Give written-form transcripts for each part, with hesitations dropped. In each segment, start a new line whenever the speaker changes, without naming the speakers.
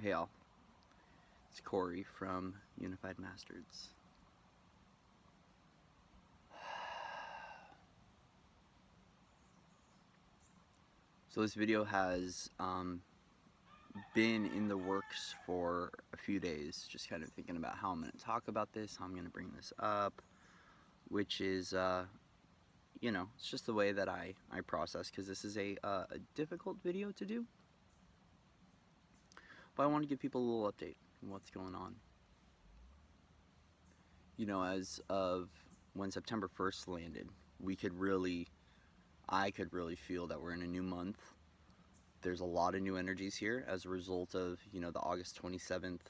Hey all, it's Corey from Unified Masters. So this video has been in the works for a few days, just kind of thinking about how I'm going to talk about this, how I'm going to bring this up, which is, it's just the way that I process, because this is a difficult video to do. But I want to give people a little update on what's going on. As of when September 1st landed, I could really feel that we're in a new month. There's a lot of new energies here as a result of, the August 27th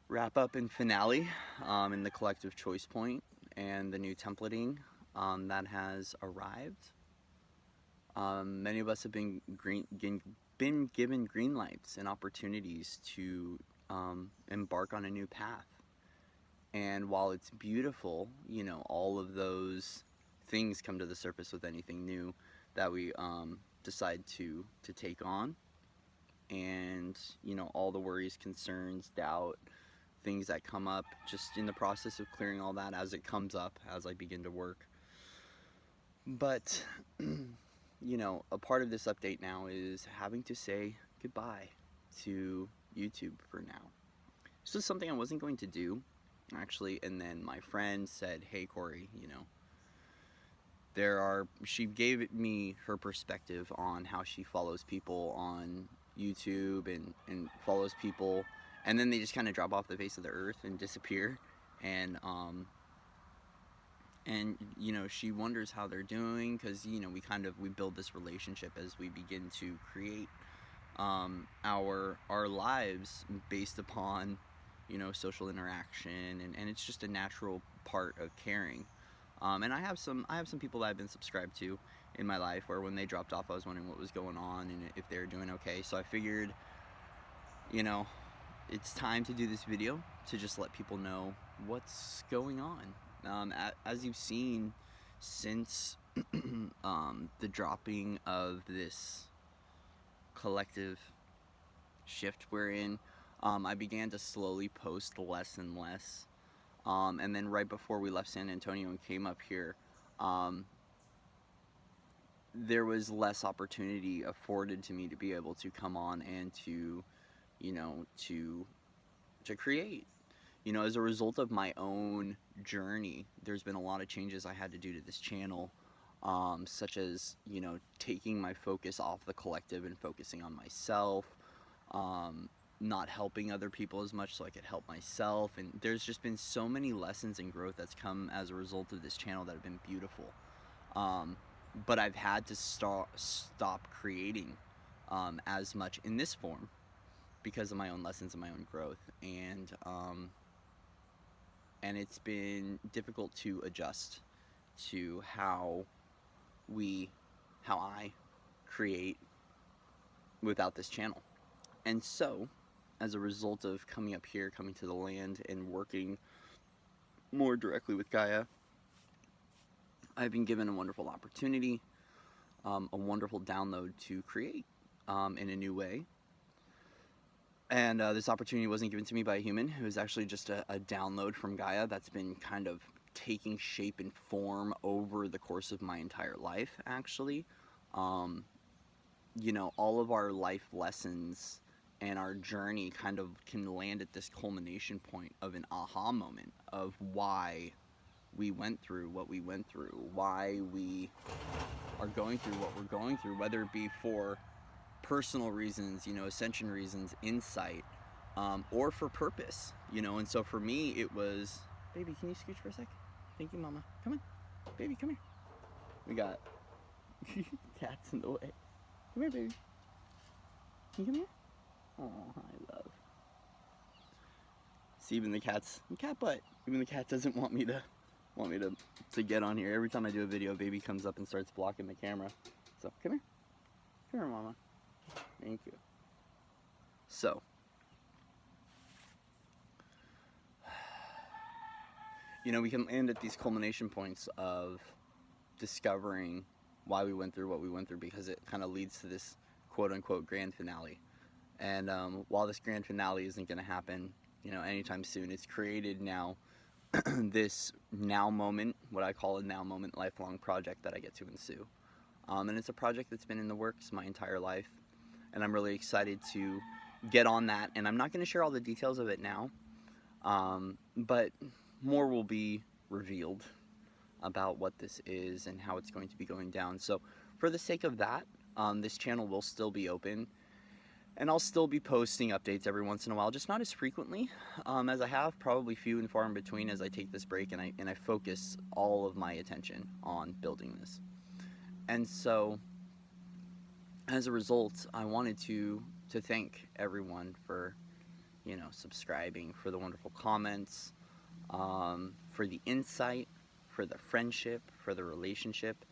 wrap up and finale in the collective choice point and the new templating that has arrived. Many of us have been given green lights and opportunities to embark on a new path. And while it's beautiful, all of those things come to the surface with anything new that we decide to take on. And, all the worries, concerns, doubt, things that come up, just in the process of clearing all that as it comes up, as I begin to work. But, a part of this update now is having to say goodbye to YouTube for now. This was something I wasn't going to do, actually, and then my friend said, hey Corey, she gave me her perspective on how she follows people on YouTube and follows people, and then they just kind of drop off the face of the earth and disappear, and she wonders how they're doing, because we build this relationship as we begin to create our lives based upon social interaction, and it's just a natural part of caring. And I have some people that I've been subscribed to in my life where when they dropped off, I was wondering what was going on and if they were doing okay. So I figured, it's time to do this video to just let people know what's going on. As you've seen since the dropping of this collective shift we're in, I began to slowly post less and less. And then right before we left San Antonio and came up here, there was less opportunity afforded to me to be able to come on and to create. As a result of my own journey, there's been a lot of changes I had to do to this channel, such as, taking my focus off the collective and focusing on myself, not helping other people as much so I could help myself. And there's just been so many lessons and growth that's come as a result of this channel that have been beautiful. But I've had to stop creating as much in this form because of my own lessons and my own growth. And it's been difficult to adjust to how I create without this channel. And so, as a result of coming up here, coming to the land, and working more directly with Gaia, I've been given a wonderful opportunity, a wonderful download to create in a new way. And this opportunity wasn't given to me by a human. It was actually just a download from Gaia that's been kind of taking shape and form over the course of my entire life, actually. All of our life lessons and our journey kind of can land at this culmination point of an aha moment of why we went through what we went through, why we are going through what we're going through, whether it be for personal reasons, ascension reasons, insight, or for purpose, and so for me it was, baby, can you scooch for a sec? Thank you, mama. Come on, baby, come here. We got cats in the way. Come here, baby. Can you come here? Oh, hi, love. See, even the cat butt. Even the cat doesn't want me to get on here. Every time I do a video, baby comes up and starts blocking the camera. So come here. Come here, mama. Thank you. So, we can end at these culmination points of discovering why we went through what we went through, because it kind of leads to this quote-unquote grand finale. And while this grand finale isn't going to happen, anytime soon, it's created now this now moment, what I call a now moment lifelong project that I get to ensue. And it's a project that's been in the works my entire life, and I'm really excited to get on that. And I'm not going to share all the details of it now, but more will be revealed about what this is and how it's going to be going down. So for the sake of that, this channel will still be open, and I'll still be posting updates every once in a while, just not as frequently as I have, probably few and far in between, as I take this break and I focus all of my attention on building this. And so as a result, I wanted to thank everyone for subscribing, for the wonderful comments, for the insight, for the friendship, for the relationship.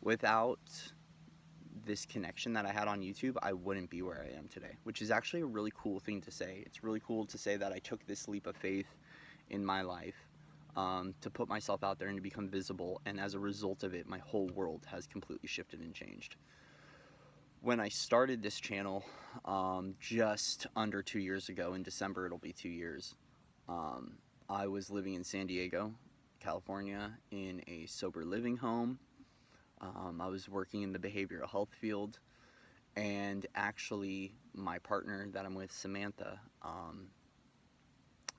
Without this connection that I had on YouTube, I wouldn't be where I am today, which is actually a really cool thing to say. It's really cool to say that I took this leap of faith in my life to put myself out there and to become visible, and as a result of it, my whole world has completely shifted and changed. When I started this channel just under 2 years ago, in December it'll be 2 years, I was living in San Diego, California, in a sober living home. I was working in the behavioral health field, and actually my partner that I'm with, Samantha,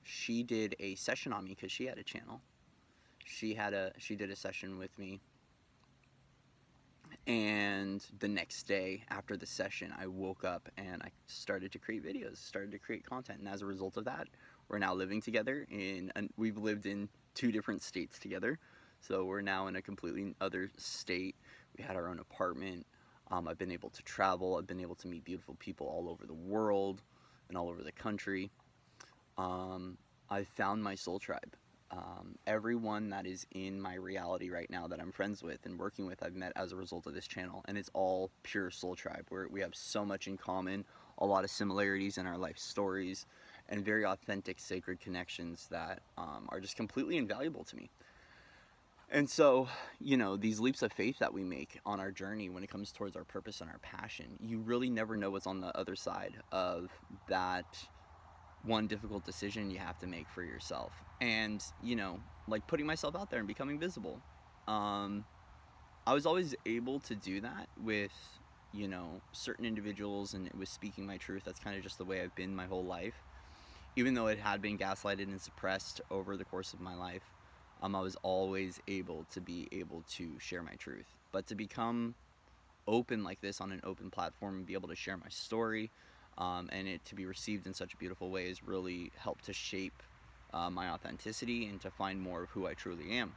she did a session on me because she had a channel. She did a session with me, and the next day after the session, I woke up and I started to create videos, started to create content, and as a result of that, we're now living together we've lived in 2 different states together. So we're now in a completely other state. We had our own apartment. I've been able to travel. I've been able to meet beautiful people all over the world and all over the country. I've found my soul tribe. Everyone that is in my reality right now that I'm friends with and working with, I've met as a result of this channel, and it's all pure soul tribe, where we have so much in common, a lot of similarities in our life stories, and very authentic, sacred connections that are just completely invaluable to me. And so, these leaps of faith that we make on our journey when it comes towards our purpose and our passion, you really never know what's on the other side of that one difficult decision you have to make for yourself. And, like putting myself out there and becoming visible. I was always able to do that with, certain individuals, and it was speaking my truth. That's kind of just the way I've been my whole life. Even though it had been gaslighted and suppressed over the course of my life, I was always able to share my truth. But to become open like this on an open platform and be able to share my story, and it to be received in such a beautiful way, has really helped to shape my authenticity and to find more of who I truly am.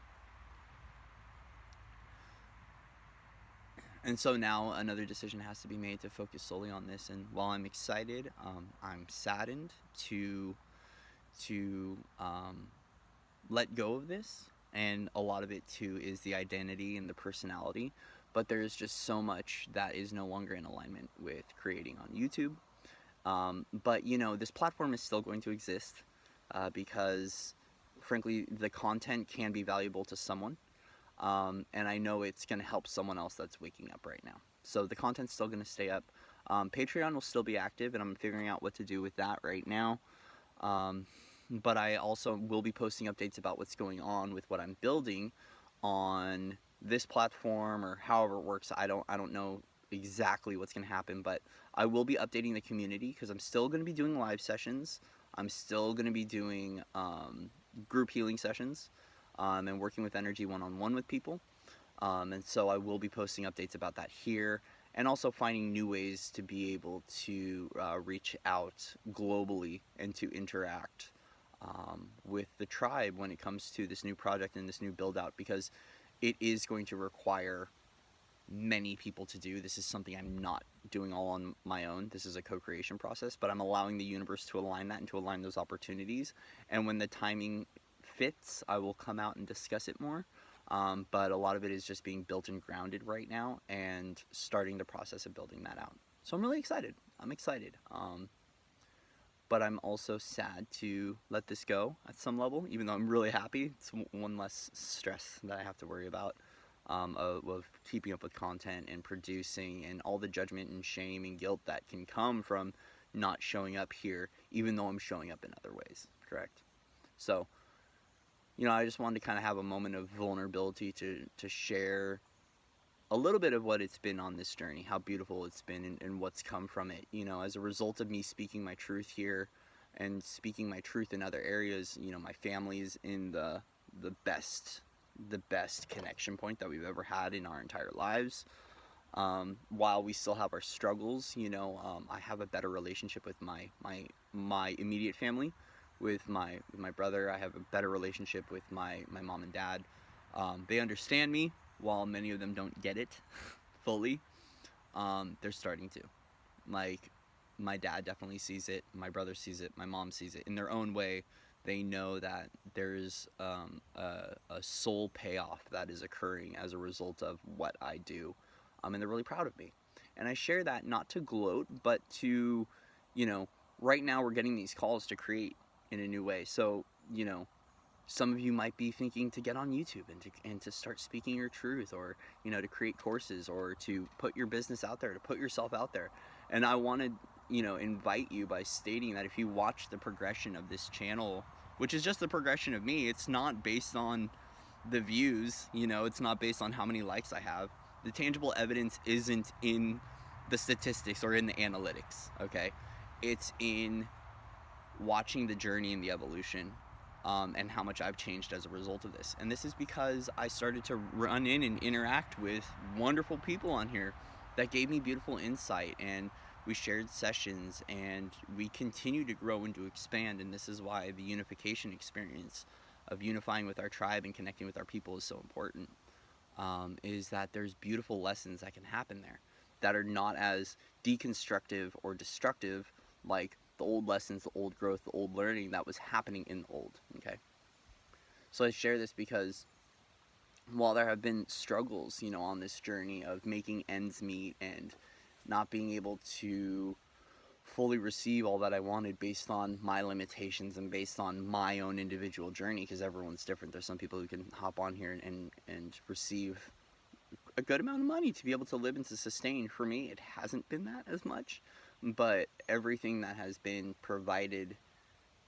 And so now another decision has to be made to focus solely on this. And while I'm excited, I'm saddened to let go of this, and a lot of it too is the identity and the personality, but there's just so much that is no longer in alignment with creating on YouTube. But this platform is still going to exist because frankly the content can be valuable to someone, and I know it's going to help someone else that's waking up right now. So the content's still going to stay up. Patreon will still be active, and I'm figuring out what to do with that right now. But I also will be posting updates about what's going on with what I'm building on this platform, or however it works. I don't know exactly what's going to happen, but I will be updating the community, because I'm still going to be doing live sessions. I'm still going to be doing group healing sessions, and working with energy one-on-one with people. And so I will be posting updates about that here, and also finding new ways to be able to reach out globally and to interact with the tribe when it comes to this new project and this new build out, because it is going to require many people to do. This is something I'm not doing all on my own. This is a co-creation process, but I'm allowing the universe to align that and to align those opportunities. And when the timing fits, I will come out and discuss it more. But a lot of it is just being built and grounded right now, and starting the process of building that out. So I'm really excited. I'm excited. But I'm also sad to let this go at some level, even though I'm really happy. It's one less stress that I have to worry about, of keeping up with content and producing, and all the judgment and shame and guilt that can come from not showing up here, even though I'm showing up in other ways, correct? So, I just wanted to kind of have a moment of vulnerability to share a little bit of what it's been on this journey, how beautiful it's been, and what's come from it. As a result of me speaking my truth here and speaking my truth in other areas, my family's in the best connection point that we've ever had in our entire lives. While we still have our struggles, I have a better relationship with my immediate family, with my brother. I have a better relationship with my mom and dad. They understand me, while many of them don't get it fully. They're starting to. Like, my dad definitely sees it, my brother sees it, my mom sees it. In their own way, they know that there's a soul payoff that is occurring as a result of what I do. And they're really proud of me. And I share that not to gloat, but to, right now we're getting these calls to create in a new way. So, some of you might be thinking to get on YouTube and to start speaking your truth, or, to create courses, or to put your business out there, to put yourself out there. And I want to, invite you by stating that if you watch the progression of this channel, which is just the progression of me, it's not based on the views, it's not based on how many likes I have. The tangible evidence isn't in the statistics or in the analytics, okay? It's in watching the journey and the evolution, and how much I've changed as a result of this. And this is because I started to run in and interact with wonderful people on here that gave me beautiful insight, and we shared sessions, and we continue to grow and to expand. And this is why the unification experience of unifying with our tribe and connecting with our people is so important. Is that there's beautiful lessons that can happen there that are not as deconstructive or destructive like the old lessons, the old growth, the old learning that was happening in the old, okay? So I share this because while there have been struggles, on this journey of making ends meet and not being able to fully receive all that I wanted based on my limitations and based on my own individual journey, because everyone's different. There's some people who can hop on here and receive a good amount of money to be able to live and to sustain. For me, it hasn't been that as much, but everything that has been provided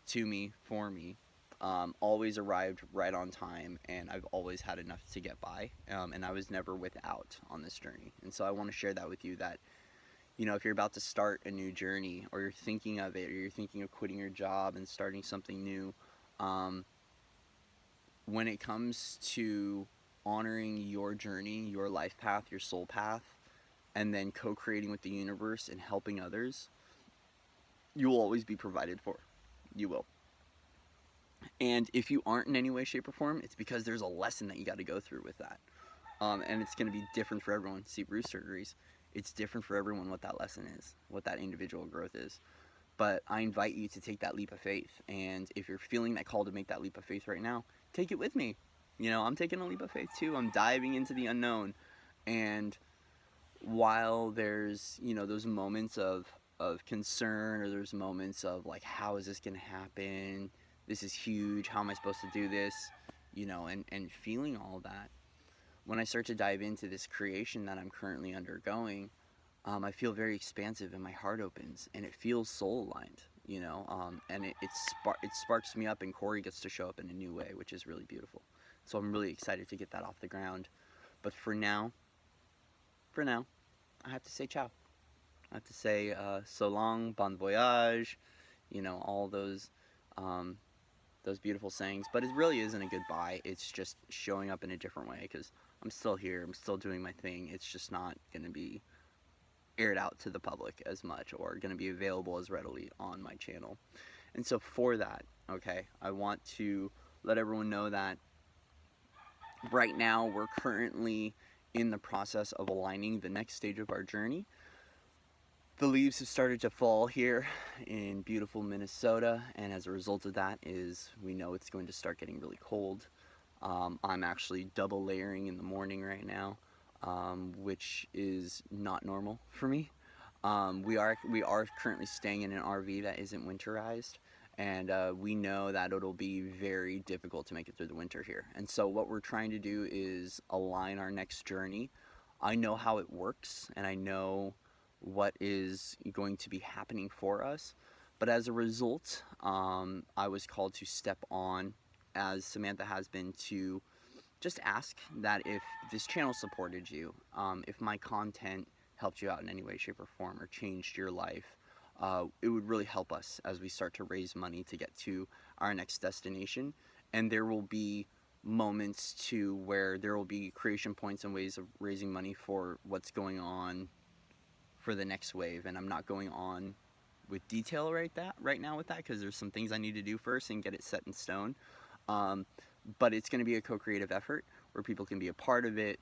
to me, for me, always arrived right on time, and I've always had enough to get by, and I was never without on this journey. And so I want to share that with you, that if you're about to start a new journey, or you're thinking of it, or you're thinking of quitting your job and starting something new, when it comes to honoring your journey, your life path, your soul path, and then co-creating with the universe and helping others, you will always be provided for. You will. And if you aren't in any way, shape, or form, it's because there's a lesson that you got to go through with that. And it's going to be different for everyone. See, Rooster agrees. It's different for everyone what that lesson is, what that individual growth is. But I invite you to take that leap of faith. And if you're feeling that call to make that leap of faith right now, take it with me. I'm taking a leap of faith too. I'm diving into the unknown. And while there's, those moments of concern, or there's moments of like, how is this going to happen? This is huge. How am I supposed to do this? And feeling all that. When I start to dive into this creation that I'm currently undergoing, I feel very expansive, and my heart opens, and it feels soul aligned, and it sparks me up, and Corey gets to show up in a new way, which is really beautiful. So I'm really excited to get that off the ground. But for now, I have to say ciao. I have to say so long, bon voyage, all those beautiful sayings. But it really isn't a goodbye. It's just showing up in a different way, because I'm still here. I'm still doing my thing. It's just not going to be aired out to the public as much, or going to be available as readily on my channel. And so for that, okay, I want to let everyone know that right now we're currently in the process of aligning the next stage of our journey. The leaves have started to fall here in beautiful Minnesota, and as a result of that we know it's going to start getting really cold. I'm actually double layering in the morning right now, which is not normal for me. We are currently staying in an RV that isn't winterized, and we know that it'll be very difficult to make it through the winter here. And so what we're trying to do is align our next journey. I know how it works, and I know what is going to be happening for us. But as a result, I was called to step on, as Samantha has been, to just ask that if this channel supported you, if my content helped you out in any way, shape, or form, or changed your life, it would really help us as we start to raise money to get to our next destination. And there will be moments too where there will be creation points and ways of raising money for what's going on for the next wave. And I'm not going on with detail right now with that, because there's some things I need to do first and get it set in stone. Um, but it's going to be a co-creative effort where people can be a part of it,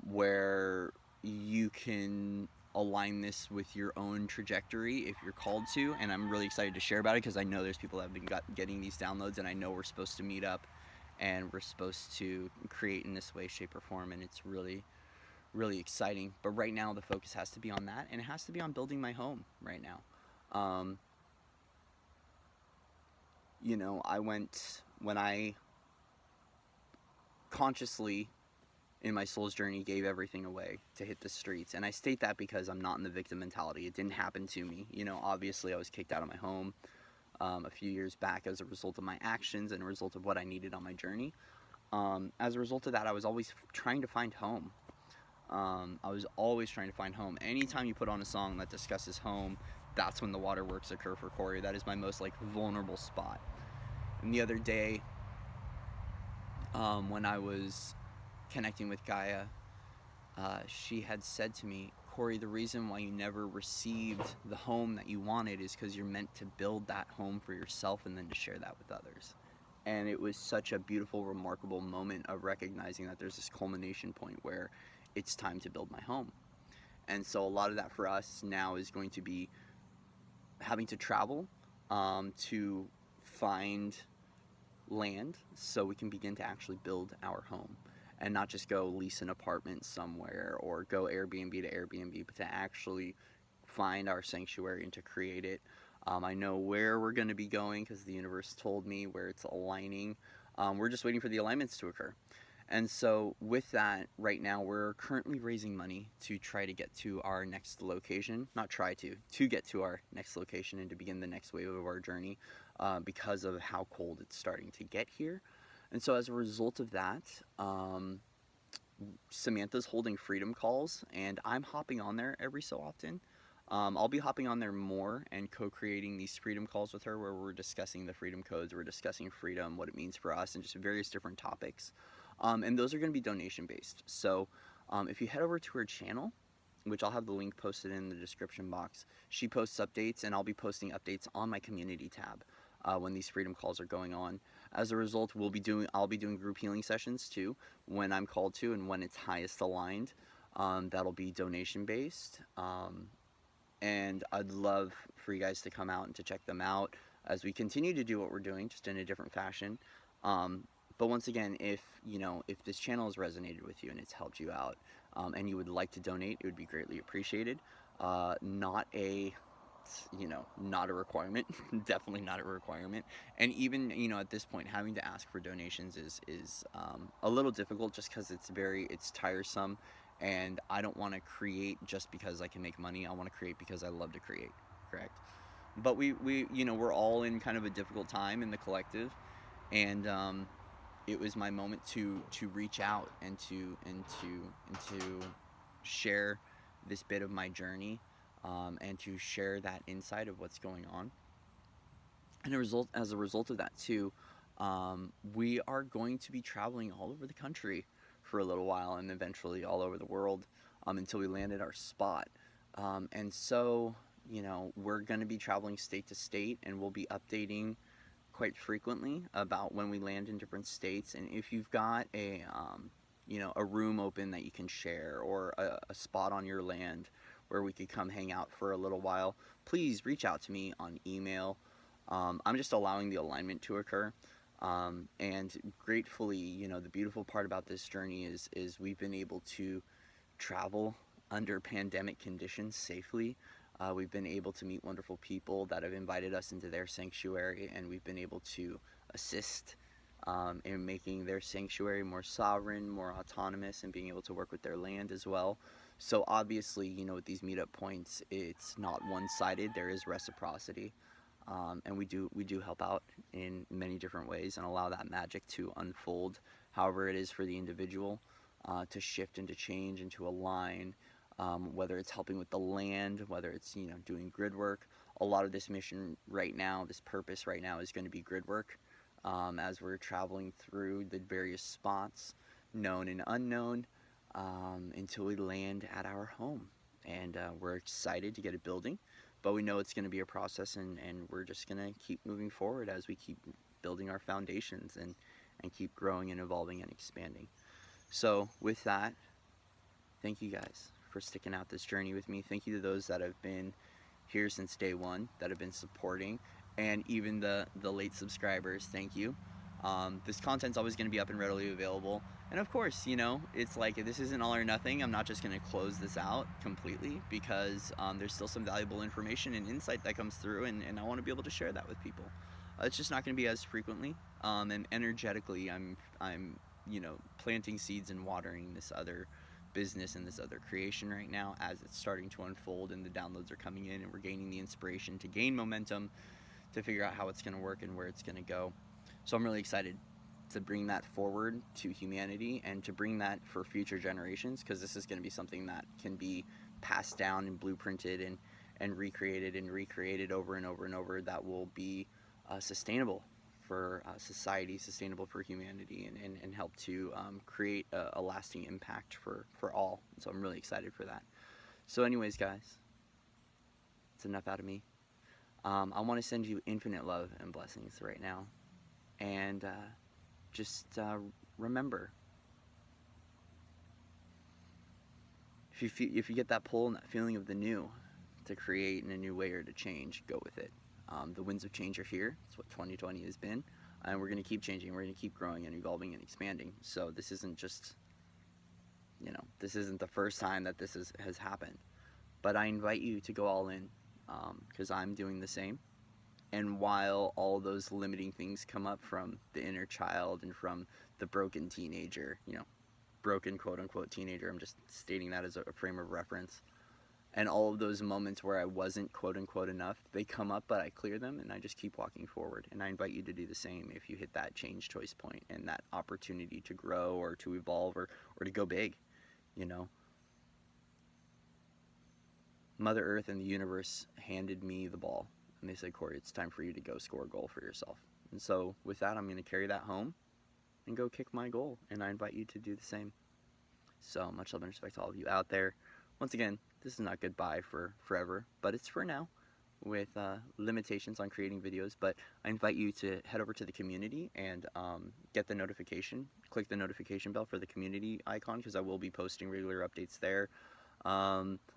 where you can align this with your own trajectory if you're called to. And I'm really excited to share about it because I know there's people that have been getting these downloads, and I know we're supposed to meet up and we're supposed to create in this way, shape, or form. And it's really, really exciting. But right now the focus has to be on that, and it has to be on building my home right now. Um, when I consciously in my soul's journey gave everything away to hit the streets. And I state that because I'm not in the victim mentality. It didn't happen to me. Obviously I was kicked out of my home a few years back as a result of my actions and a result of what I needed on my journey. As a result of that, I was always trying to find home. Anytime you put on a song that discusses home, that's when the waterworks occur for Corey. That is my most vulnerable spot. And the other day, when I was connecting with Gaia, she had said to me, Corey, the reason why you never received the home that you wanted is because you're meant to build that home for yourself and then to share that with others. And it was such a beautiful, remarkable moment of recognizing that there's this culmination point where it's time to build my home. And so a lot of that for us now is going to be having to travel to find land so we can begin to actually build our home, and not just go lease an apartment somewhere or go Airbnb to Airbnb, but to actually find our sanctuary and to create it. I know where we're going to be going because the universe told me where it's aligning. We're just waiting for the alignments to occur. And so with that, right now we're currently raising money to try to get to our next location. Not try to get to our next location and to begin the next wave of our journey, because of how cold it's starting to get here. And so as a result of that, Samantha's holding freedom calls, and I'm hopping on there every so often. I'll be hopping on there more and co-creating these freedom calls with her, where we're discussing the freedom codes, we're discussing freedom, what it means for us, and just various different topics. And those are going to be donation based. So if you head over to her channel, which I'll have the link posted in the description box, she posts updates, and I'll be posting updates on my community tab when these freedom calls are going on. As a result, I'll be doing group healing sessions too when I'm called to and when it's highest aligned. That'll be donation based. And I'd love for you guys to come out and to check them out as we continue to do what we're doing, just in a different fashion. But once again, if this channel has resonated with you and it's helped you out, and you would like to donate, it would be greatly appreciated. Not a requirement. Definitely not a requirement. And even at this point, having to ask for donations is a little difficult, just because it's tiresome. And I don't want to create just because I can make money. I want to create because I love to create. Correct. But we're all in kind of a difficult time in the collective, and it was my moment to reach out and to share this bit of my journey, and to share that insight of what's going on. And as a result of that too, we are going to be traveling all over the country for a little while, and eventually all over the world, until we land at our spot. And so, we're going to be traveling state to state, and we'll be updating quite frequently about when we land in different states. And if you've got a room open that you can share, or a spot on your land where we could come hang out for a little while, please reach out to me on email. I'm just allowing the alignment to occur. And gratefully, the beautiful part about this journey is we've been able to travel under pandemic conditions safely. We've been able to meet wonderful people that have invited us into their sanctuary, and we've been able to assist in making their sanctuary more sovereign, more autonomous, and being able to work with their land as well. So obviously, you know, with these meetup points, it's not one-sided. There is reciprocity, and we do help out in many different ways and allow that magic to unfold. However, it is for the individual to shift and to change and to align. Whether it's helping with the land, whether it's, you know, doing grid work. A lot of this mission right now, this purpose right now, is going to be grid work. As we're traveling through the various spots, known and unknown, until we land at our home. And we're excited to get it building, but we know it's going to be a process, and we're just going to keep moving forward as we keep building our foundations and keep growing and evolving and expanding. So with that, thank you guys for sticking out this journey with me. Thank you to those that have been here since day one, that have been supporting, and even the late subscribers. Thank you. This content's always going to be up and readily available. And of course, you know, it's like, this isn't all or nothing. I'm not just going to close this out completely, because there's still some valuable information and insight that comes through, and I want to be able to share that with people. It's just not going to be as frequently, and energetically, I'm you know, planting seeds and watering this other business and this other creation right now as it's starting to unfold, and the downloads are coming in, and we're gaining the inspiration to gain momentum to figure out how it's going to work and where it's going to go. So I'm really excited to bring that forward to humanity and to bring that for future generations, because this is going to be something that can be passed down and blueprinted and recreated over and over and over, that will be sustainable for society, sustainable for humanity, and help to create a lasting impact for all. So I'm really excited for that. So anyways, guys, it's enough out of me. I want to send you infinite love and blessings right now. And just remember, if you get that pull and that feeling of the new, to create in a new way or to change, go with it. The winds of change are here. It's what 2020 has been. And we're going to keep changing. We're going to keep growing and evolving and expanding. So this isn't just, you know, this isn't the first time that this has happened. But I invite you to go all in, because I'm doing the same. And while all those limiting things come up from the inner child and from the broken teenager, you know, broken quote-unquote teenager, I'm just stating that as a frame of reference, and all of those moments where I wasn't quote-unquote enough, they come up, but I clear them, and I just keep walking forward. And I invite you to do the same if you hit that change choice point and that opportunity to grow or to evolve or to go big, you know. Mother Earth and the universe handed me the ball, and they said, Corey, it's time for you to go score a goal for yourself. And so with that, I'm going to carry that home and go kick my goal, and I invite you to do the same. So much love and respect to all of you out there. Once again, this is not goodbye for forever, but it's for now, with limitations on creating videos. But I invite you to head over to the community and get the notification. Click the notification bell for the community icon, because I will be posting regular updates there.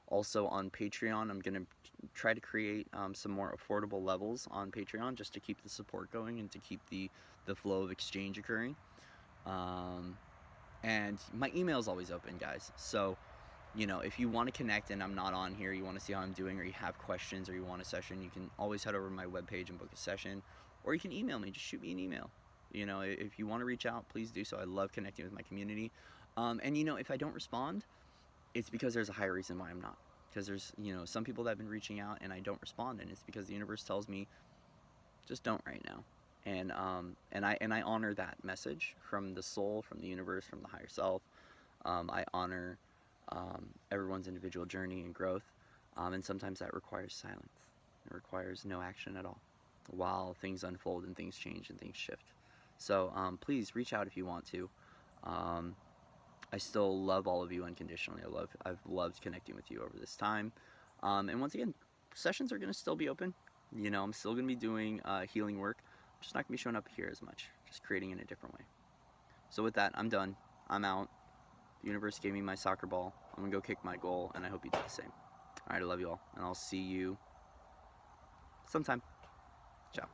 Also on Patreon, I'm going to try to create some more affordable levels on Patreon, just to keep the support going and to keep the flow of exchange occurring. And my email is always open, guys. So, you know, if you want to connect and I'm not on here, you want to see how I'm doing, or you have questions, or you want a session, you can always head over to my webpage and book a session, or you can email me. Just shoot me an email. You know, if you want to reach out, please do so. I love connecting with my community. And, you know, if I don't respond, it's because there's a higher reason why I'm not. Because there's, you know, some people that have been reaching out and I don't respond, and it's because the universe tells me, just don't right now. And I honor that message from the soul, from the universe, from the higher self. I honor everyone's individual journey and growth, and sometimes that requires silence. It requires no action at all while things unfold and things change and things shift. So please reach out if you want to. I still love all of you unconditionally. I've loved connecting with you over this time. And once again, sessions are going to still be open. You know, I'm still going to be doing healing work. I'm just not going to be showing up here as much. Just creating in a different way. So with that, I'm done. I'm out. The universe gave me my soccer ball. I'm going to go kick my goal, and I hope you do the same. All right, I love you all, and I'll see you sometime. Ciao.